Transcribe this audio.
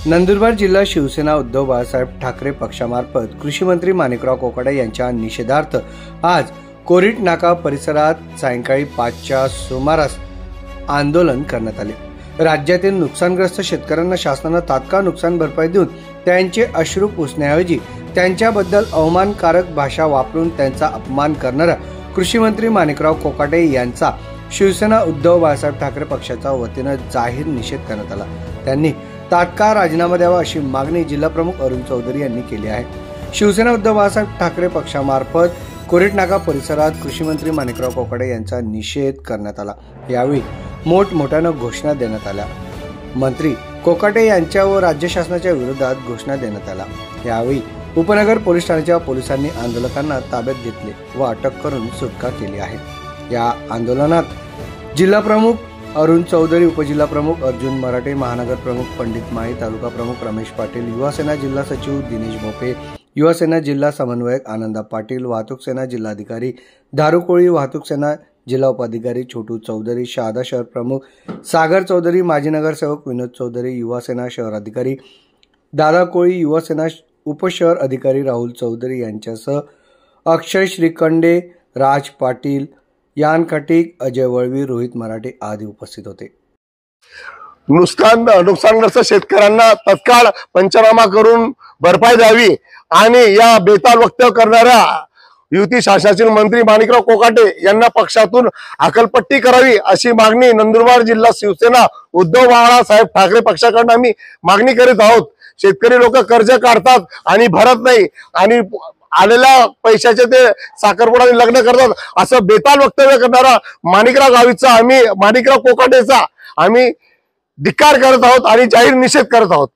नंदुरबार जिल्हा शिवसेना उद्धव बाळासाहेब ठाकरे पक्षामार्फत कृषी मंत्री माणिकराव कोकाटे यांच्या निषेधार्थ आज कोरीट नाका परिसरात सायंकाळी 5च्या सुमारास आंदोलन करण्यात आले। राज्यातील नुकसानग्रस्त शेतकऱ्यांना शासनाने तात्काळ नुकसान भरपाई देऊन त्यांचे अश्रू पुसण्याऐवजी त्यांच्याबद्दल अवमानकारक भाषा वापरून त्यांचा अपमान करणाऱ्या कृषी मंत्री माणिकराव कोकाटे यांचा शिवसेना उद्धव बाळासाहेब ठाकरे पक्षाच्या वतीने जाहीर निषेध करण्यात आला। त्यांनी तात्काळ राजीनामा द्यावा अशी मागणी जिल्हाप्रमुख अरुण चौधरी यांनी केली आहे। शिवसेना उद्धव बाळासाहेब ठाकरे पक्षामार्फत कोरीट नाका परिसरात कृषी मंत्री माणिकराव कोकाटे यांचा निषेध करण्यात आला। यावेळी मोठमोठ्याने घोषणा देण्यात आल्या। मंत्री कोकाटे यांच्या व राज्य शासनाच्या विरोधात घोषणा देण्यात आल्या। यावेळी उपनगर पोलीस ठाण्याच्या पोलिसांनी आंदोलकांना ताब्यात घेतले व अटक करून सुटका केली आहे। या आंदोलनात जिल्हाप्रमुख अरुण चौधरी, उपजिल्हा प्रमुख अर्जुन मराठे, महानगर प्रमुख पंडित माळी, तालुका प्रमुख रमेश पाटील, युवा सेना जिल्हा सचिव दिनेश भोपे, युवा सेना जिल्हा समन्वयक आनंदा पाटील, वाहतूक सेना जिल्हाधिकारी दारू कोळी, वाहतूक सेना जिल्हा उपाधिकारी छोटू चौधरी, शहादा शहर प्रमुख सागर चौधरी, माजी नगरसेवक विनोद चौधरी, युवा सेना शहर अधिकारी दादा कोळी, युवा सेना उपशहर अधिकारी राहुल चौधरी यांच्यासह अक्षय श्रीखंडे, राज पाटील, यान खटीक, अजय वळवी, रोहित मराठे आदी उपस्थित होते। नुकसानग्रस्त शेतकऱ्यांना तत्काळ पंचनामा करून भरपाई द्यावी आणि या बेताल वक्तव्य करणाऱ्या युती शासनातील मंत्री माणिकराव कोकाटे यांना पक्षातून हकालपट्टी करावी अशी मागणी नंदुरबार जिल्हा शिवसेना उद्धव बाळासाहेब ठाकरे पक्षाकडून आम्ही मागणी करीत आहोत। शेतकरी लोक कर्ज काढतात आणि भरत नाही आणि आलेल्या पैशाचे ते साखरपुड्याने लग्न करतात असं बेताल वक्तव्य करणारा माणिकराव कोकाटेचा आम्ही धिक्कार करत आहोत आणि जाहीर निषेध करत आहोत।